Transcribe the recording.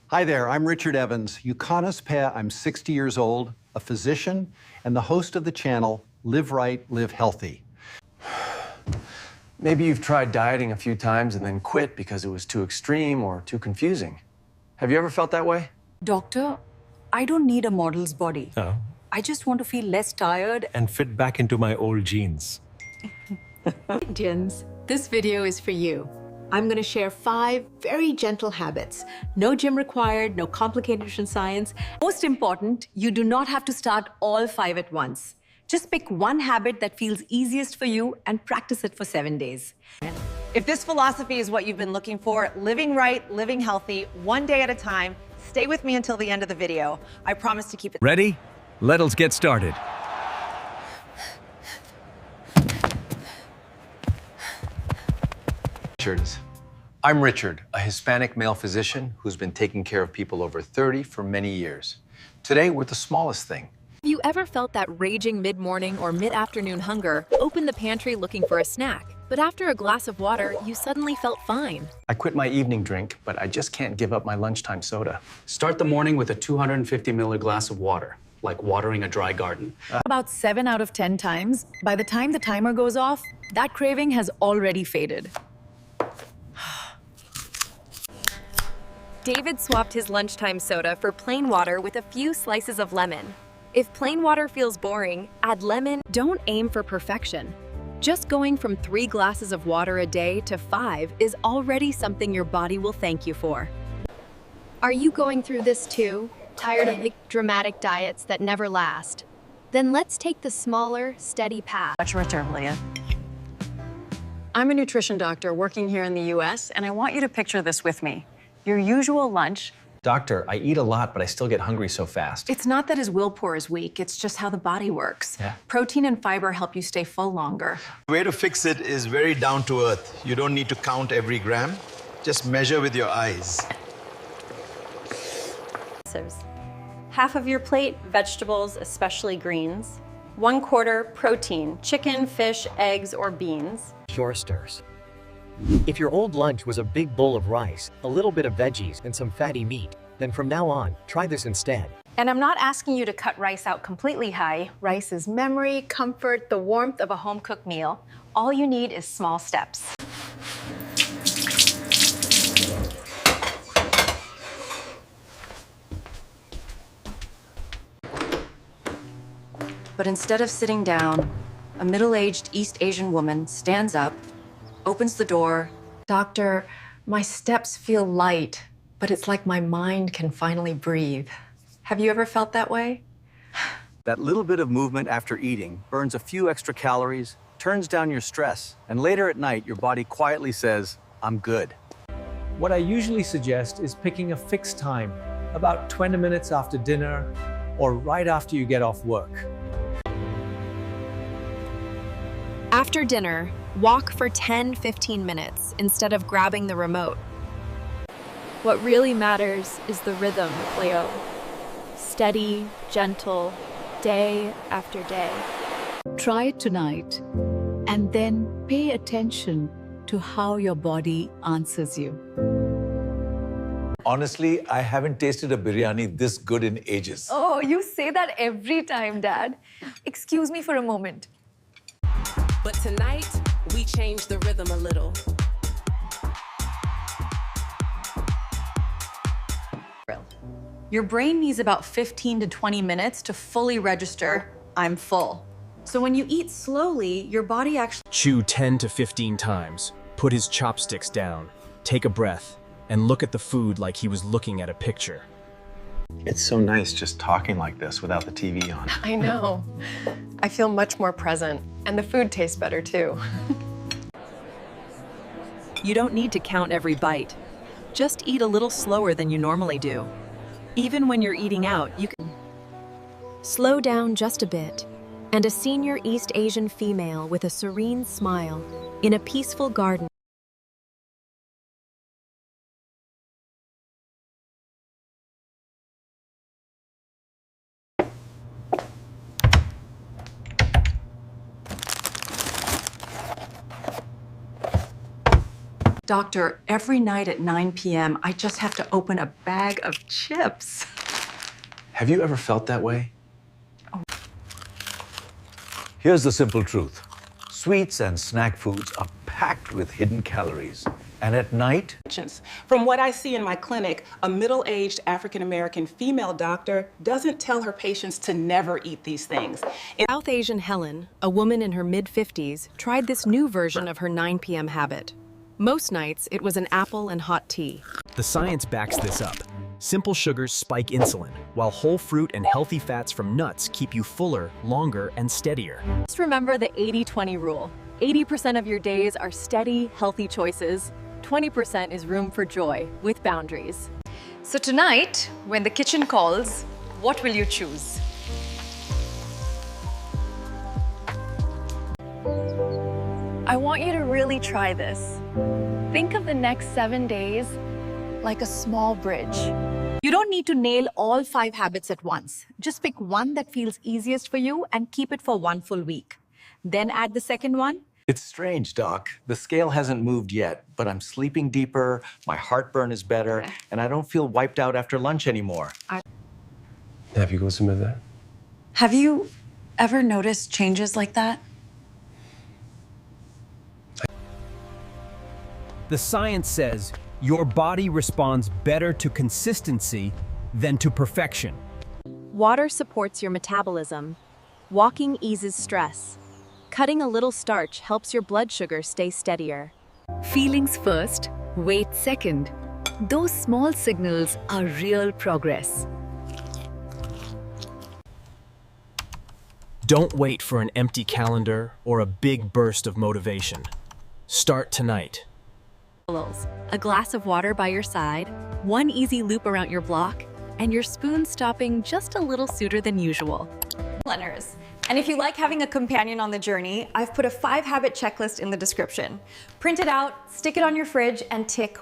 Hi there, I'm Richard Evans. I'm 60 years old, a physician, and the host of the channel Live Right, Live Healthy. Maybe you've tried dieting a few times and then quit because it was too extreme or too confusing. Have you ever felt that way? Doctor, I don't need a model's body. Oh. I just want to feel less tired. And fit back into my old jeans. Indians, this video is for you. I'm going to share 5 very gentle habits. No gym required, no complicated nutrition science. Most important, you do not have to start all 5 at once. Just pick one habit that feels easiest for you and practice it for 7 days. If this philosophy is what you've been looking for, living right, living healthy, one day at a time, stay with me until the end of the video. I promise to keep it. Ready? Let's get started. I'm Richard, a Hispanic male physician who's been taking care of people over 30 for many years. Today, we're the smallest thing. Have you ever felt that raging mid-morning or mid-afternoon hunger, open the pantry looking for a snack, but after a glass of water, you suddenly felt fine? I quit my evening drink, but I just can't give up my lunchtime soda. Start the morning with a 250 milliliter glass of water, like watering a dry garden. About 7 out of 10 times, by the time the timer goes off, that craving has already faded. David swapped his lunchtime soda for plain water with a few slices of lemon. If plain water feels boring, add lemon. Don't aim for perfection. Just going from 3 glasses of water a day to 5 is already something your body will thank you for. Are you going through this too? Tired of big dramatic diets that never last? Then let's take the smaller, steady path. Much richer, Leah. I'm a nutrition doctor working here in the US, and I want you to picture this with me. Your usual lunch. Doctor, I eat a lot, but I still get hungry so fast. It's not that his willpower is weak, it's just how the body works. Yeah. Protein and fiber help you stay full longer. The way to fix it is very down to earth. You don't need to count every gram. Just measure with your eyes. Half of your plate, vegetables, especially greens. 1/4 protein, chicken, fish, eggs, or beans. Pure stirs. If your old lunch was a big bowl of rice, a little bit of veggies, and some fatty meat, then from now on, try this instead. And I'm not asking you to cut rice out completely, Hai. Rice is memory, comfort, the warmth of a home-cooked meal. All you need is small steps. But instead of sitting down, a middle-aged East Asian woman stands up, opens the door. Doctor, my steps feel light, but it's like my mind can finally breathe. Have you ever felt that way? That little bit of movement after eating burns a few extra calories, turns down your stress, and later at night, your body quietly says, I'm good. What I usually suggest is picking a fixed time, about 20 minutes after dinner or right after you get off work. After dinner, walk for 10-15 minutes instead of grabbing the remote. What really matters is the rhythm, Leo. Steady, gentle, day after day. Try it tonight, and then pay attention to how your body answers you. Honestly, I haven't tasted a biryani this good in ages. Oh, you say that every time, Dad. Excuse me for a moment. But tonight, we changed the rhythm a little. Your brain needs about 15 to 20 minutes to fully register, I'm full. So when you eat slowly, your body actually Chew 10 to 15 times, put his chopsticks down, take a breath, and look at the food like he was looking at a picture. It's so nice just talking like this without the TV on. I know. I feel much more present, and the food tastes better too. You don't need to count every bite. Just eat a little slower than you normally do. Even when you're eating out, you can Slow down just a bit, and a senior East Asian female with a serene smile in a peaceful garden. Doctor, every night at 9 p.m., I just have to open a bag of chips. Have you ever felt that way? Here's the simple truth. Sweets and snack foods are packed with hidden calories. And at night, from what I see in my clinic, a middle-aged African-American female doctor doesn't tell her patients to never eat these things. South Asian Helen, a woman in her mid-50s, tried this new version of her 9 p.m. habit. Most nights, it was an apple and hot tea. The science backs this up. Simple sugars spike insulin, while whole fruit and healthy fats from nuts keep you fuller, longer, and steadier. Just remember the 80-20 rule. 80% of your days are steady, healthy choices. 20% is room for joy, with boundaries. So tonight, when the kitchen calls, what will you choose? I want you to really try this. Think of the next 7 days like a small bridge. You don't need to nail all 5 habits at once. Just pick one that feels easiest for you and keep it for 1 full week. Then add the second one. It's strange, Doc. The scale hasn't moved yet, but I'm sleeping deeper, my heartburn is better, and I don't feel wiped out after lunch anymore. Have you got some of that? Have you ever noticed changes like that? The science says your body responds better to consistency than to perfection. Water supports your metabolism. Walking eases stress. Cutting a little starch helps your blood sugar stay steadier. Feelings first, weight second. Those small signals are real progress. Don't wait for an empty calendar or a big burst of motivation. Start tonight. A glass of water by your side, one easy loop around your block, and your spoon stopping just a little sooner than usual. Planners. And if you like having a companion on the journey, I've put a 5-habit checklist in the description. Print it out, stick it on your fridge, and tick